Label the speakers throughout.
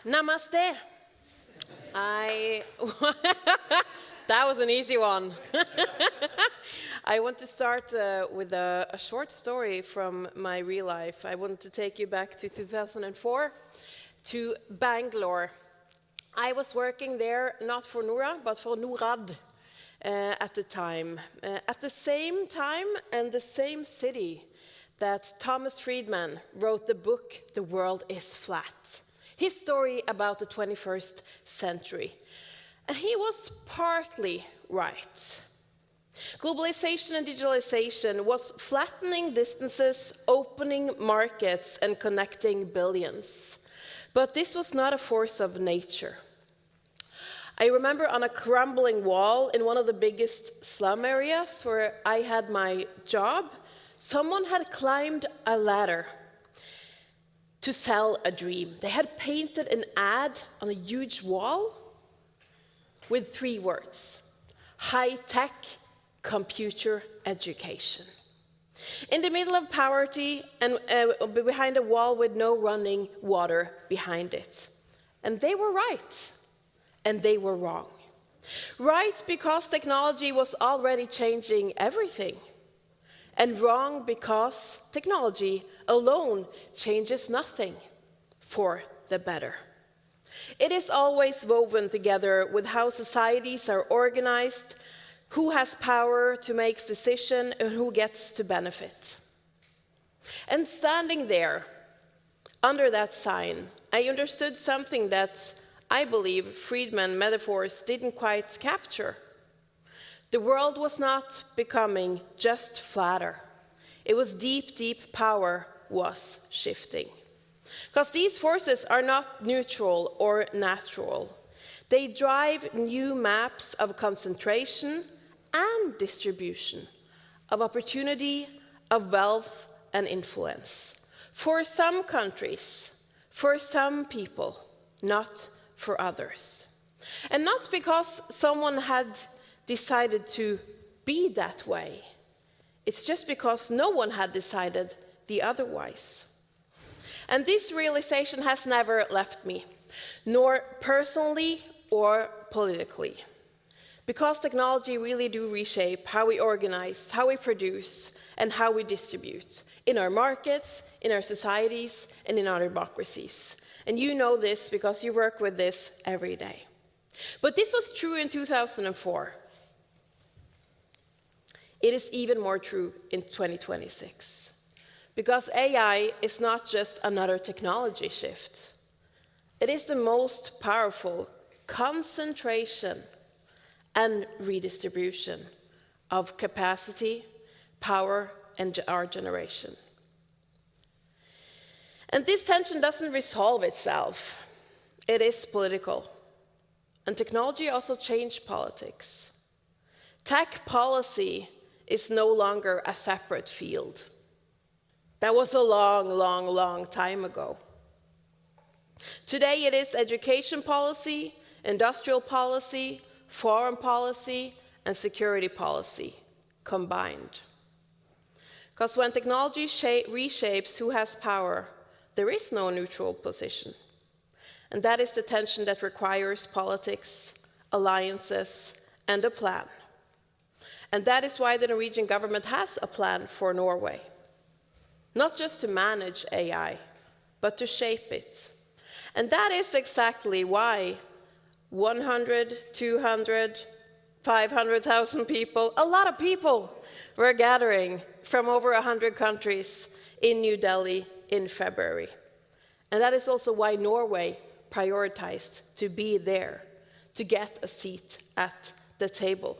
Speaker 1: Namaste. That was an easy one. I want to start with a short story from my real life. I want to take you back to 2004 to Bangalore. I was working there not for Noura, but for Nourad at the time. At the same time and the same city that Thomas Friedman wrote the book, The World is Flat. His story about the 21st century. And he was partly right. Globalization and digitalization was flattening distances, opening markets, and connecting billions. But this was not a force of nature. I remember on a crumbling wall in one of the biggest slum areas where I had my job, someone had climbed a ladder to sell a dream. They had painted an ad on a huge wall with 3 words: high-tech computer education. In the middle of poverty and behind a wall with no running water behind it. And they were right, and they were wrong. Right because technology was already changing everything. And wrong because technology alone changes nothing for the better. It is always woven together with how societies are organized, who has power to make decisions, and who gets to benefit. And standing there, under that sign, I understood something that I believe Friedman metaphors didn't quite capture. The world was not becoming just flatter. It was deep, deep power was shifting. Because these forces are not neutral or natural. They drive new maps of concentration and distribution, of opportunity, of wealth and influence. For some countries, for some people, not for others. And not because someone had decided to be that way. It's just because no one had decided the otherwise. And this realization has never left me, nor personally or politically. Because technology really do reshape how we organize, how we produce, and how we distribute in our markets, in our societies, and in our democracies. And you know this because you work with this every day. But this was true in 2004. It is even more true in 2026. Because AI is not just another technology shift. It is the most powerful concentration and redistribution of capacity, power, and our generation. And this tension doesn't resolve itself. It is political. And technology also changed politics. Tech policy is no longer a separate field. That was a long, long, long time ago. Today it is education policy, industrial policy, foreign policy, and security policy combined. Because when technology reshapes who has power, there is no neutral position. And that is the tension that requires politics, alliances, and a plan. And that is why the Norwegian government has a plan for Norway. Not just to manage AI, but to shape it. And that is exactly why 100, 200, 500,000 people, a lot of people, were gathering from over 100 countries in New Delhi in February. And that is also why Norway prioritized to be there, to get a seat at the table.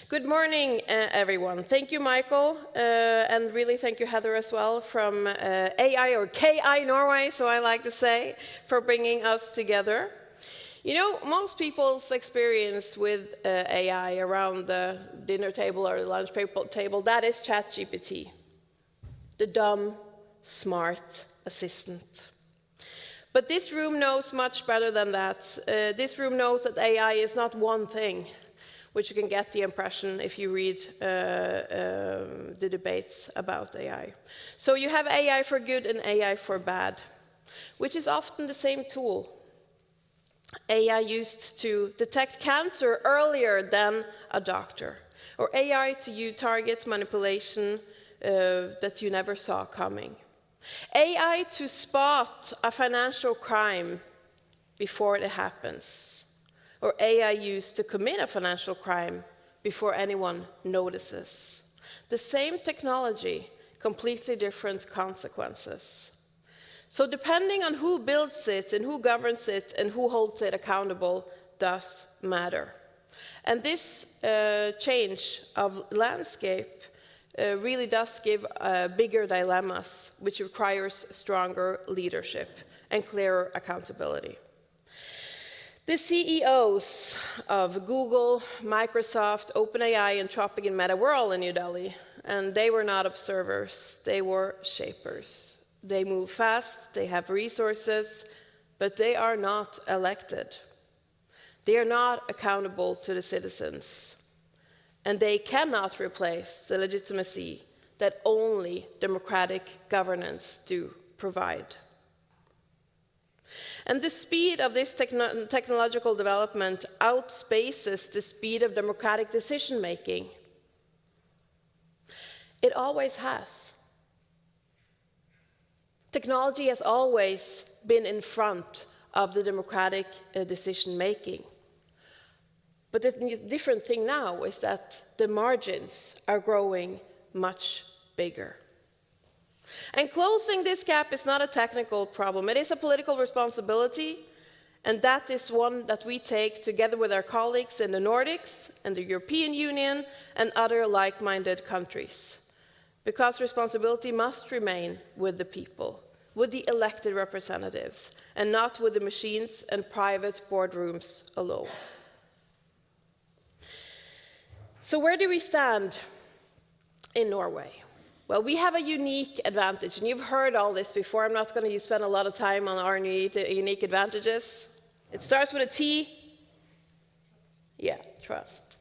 Speaker 1: Good morning, everyone. Thank you, Michael, and really thank you, Heather, as well, from AI or KI Norway, so I like to say, for bringing us together. You know, most people's experience with AI around the dinner table or the lunch table, that is ChatGPT, the dumb, smart assistant. But this room knows much better than that. This room knows that AI is not one thing, which you can get the impression if you read the debates about AI. So you have AI for good and AI for bad, which is often the same tool. AI used to detect cancer earlier than a doctor, or AI to target manipulation that you never saw coming. AI to spot a financial crime before it happens, or AI used to commit a financial crime before anyone notices. The same technology, completely different consequences. So depending on who builds it and who governs it and who holds it accountable does matter. And this change of landscape really does give bigger dilemmas, which requires stronger leadership and clearer accountability. The CEOs of Google, Microsoft, OpenAI, Anthropic, and Meta were all in New Delhi, and they were not observers, they were shapers. They move fast, they have resources, but they are not elected. They are not accountable to the citizens, and they cannot replace the legitimacy that only democratic governance do provide. And the speed of this technological development outspaces the speed of democratic decision-making. It always has. Technology has always been in front of the democratic decision-making. But the different thing now is that the margins are growing much bigger. And closing this gap is not a technical problem, it is a political responsibility, and that is one that we take together with our colleagues in the Nordics and the European Union and other like-minded countries. Because responsibility must remain with the people, with the elected representatives, and not with the machines and private boardrooms alone. So where do we stand in Norway? Well, we have a unique advantage, and you've heard all this before. I'm not going to spend a lot of time on our unique advantages. It starts with a T. Yeah, trust.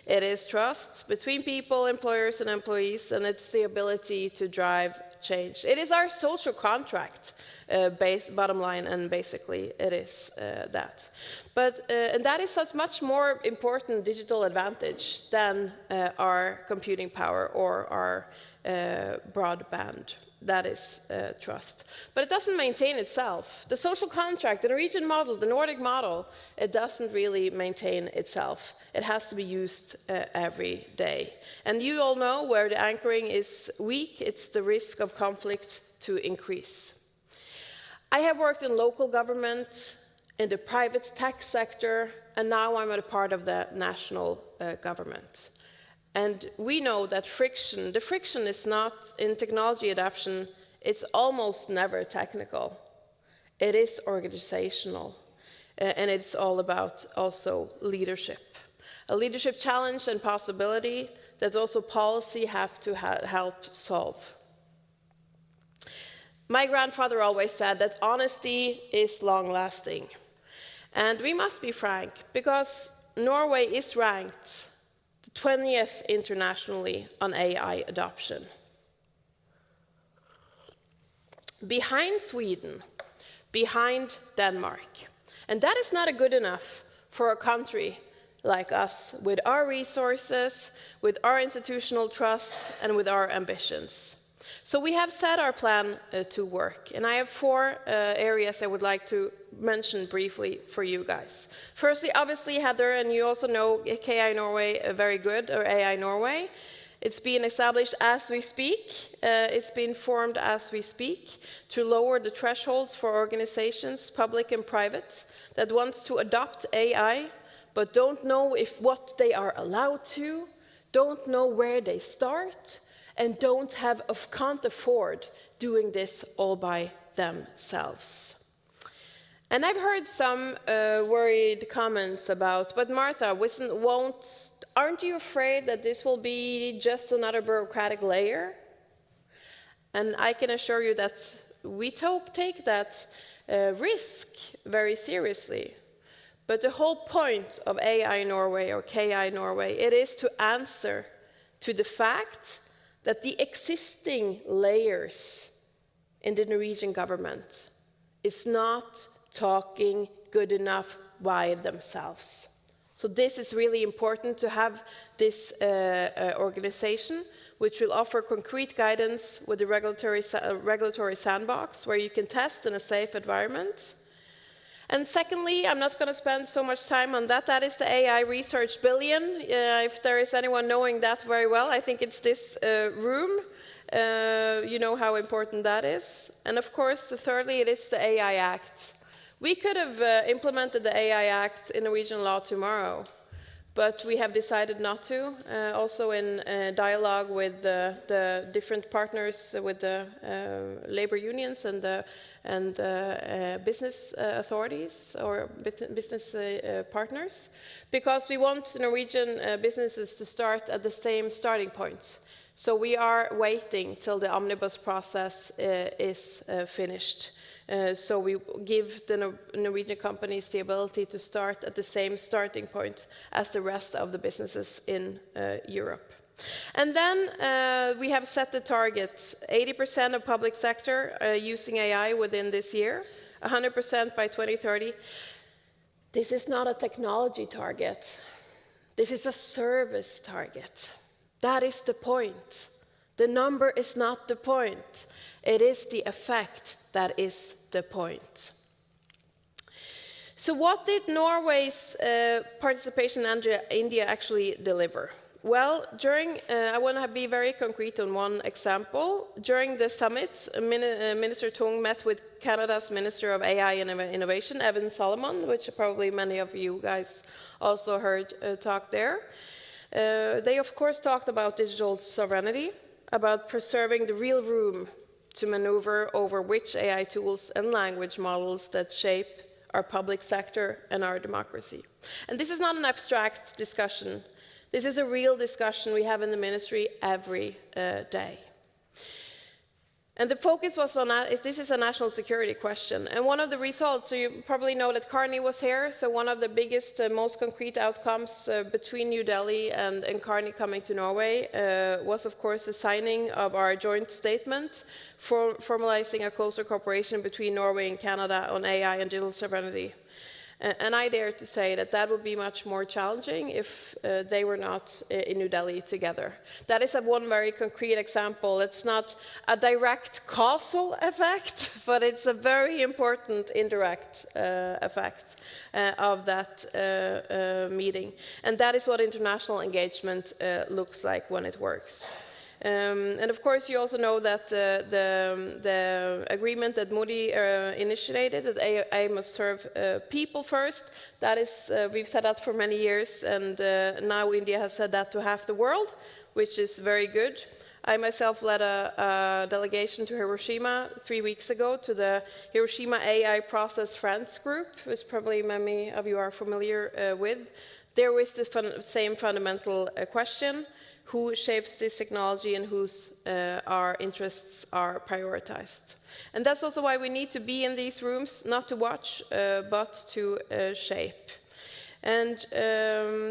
Speaker 1: It is trust between people, employers, and employees, and it's the ability to drive change. It is our social contract, bottom line, and basically it is that. And that is such much more important digital advantage than our computing power or our broadband. That is trust. But it doesn't maintain itself. The social contract, the Norwegian model, the Nordic model, it doesn't really maintain itself. It has to be used every day. And you all know where the anchoring is weak, it's the risk of conflict to increase. I have worked in local government, in the private tech sector, and now I'm a part of the national government. And we know that the friction is not in technology adoption, it's almost never technical. It is organizational, and it's all about also leadership. A leadership challenge and possibility that also policy have to help solve. My grandfather always said that honesty is long-lasting. And we must be frank, because Norway is ranked 20th internationally on AI adoption. Behind Sweden, behind Denmark. And that is not good enough for a country like us, with our resources, with our institutional trust, and with our ambitions. So we have set our plan to work, and I have 4 areas I would like to mention briefly for you guys. Firstly, obviously, Heather, and you also know KI Norway very good, or AI Norway. It's being established as we speak. It's being formed as we speak to lower the thresholds for organizations, public and private, that wants to adopt AI, but don't know what they are allowed to, don't know where they start, and can't afford doing this all by themselves. And I've heard some worried comments about, but Martha, aren't you afraid that this will be just another bureaucratic layer? And I can assure you that we take that risk very seriously. But the whole point of AI Norway or KI Norway, it is to answer to the fact that the existing layers in the Norwegian government is not talking good enough by themselves. So this is really important to have this organization which will offer concrete guidance with the regulatory sandbox where you can test in a safe environment. And secondly, I'm not going to spend so much time on that. That is the AI research billion. If there is anyone knowing that very well, I think it's this room. You know how important that is. And of course, thirdly, it is the AI Act. We could have implemented the AI Act in Norwegian law tomorrow, but we have decided not to, also in dialogue with the different partners, with the labor unions and business authorities or business partners, because we want Norwegian businesses to start at the same starting point. So we are waiting till the omnibus process is finished. So we give the Norwegian companies the ability to start at the same starting point as the rest of the businesses in Europe. And then we have set the target, 80% of public sector using AI within this year, 100% by 2030. This is not a technology target. This is a service target. That is the point. The number is not the point. It is the effect that is the point. So what did Norway's participation in India actually deliver? Well, I want to be very concrete on one example. During the summit, Minister Tung met with Canada's Minister of AI and Innovation, Evan Solomon, which probably many of you guys also heard talk there. They, of course, talked about digital sovereignty, about preserving the real room to maneuver over which AI tools and language models that shape our public sector and our democracy. And this is not an abstract discussion. This is a real discussion we have in the ministry every day. And the focus was on that, this is a national security question. And one of the results, so you probably know that Carney was here, so one of the biggest, most concrete outcomes between New Delhi and Carney coming to Norway was, of course, the signing of our joint statement formalizing a closer cooperation between Norway and Canada on AI and digital sovereignty. And I dare to say that that would be much more challenging if they were not in New Delhi together. That is one very concrete example. It's not a direct causal effect, but it's a very important indirect effect of that meeting. And that is what international engagement looks like when it works. And of course, you also know that the agreement that Modi initiated, that AI must serve people first, that is, we've said that for many years, and now India has said that to half the world, which is very good. I myself led a delegation to Hiroshima 3 weeks ago to the Hiroshima AI Process France group, which probably many of you are familiar with. There was the same fundamental question. Who shapes this technology and whose our interests are prioritized. And that's also why we need to be in these rooms, not to watch, but to shape. And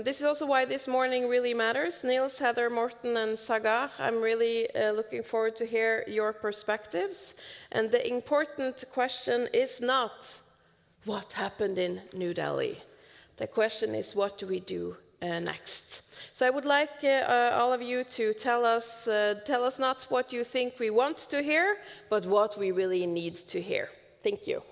Speaker 1: this is also why this morning really matters. Niels, Heather, Morten, and Sagar, I'm really looking forward to hear your perspectives. And the important question is not what happened in New Delhi. The question is, what do we do next? So I would like all of you to tell us not what you think we want to hear, but what we really need to hear. Thank you.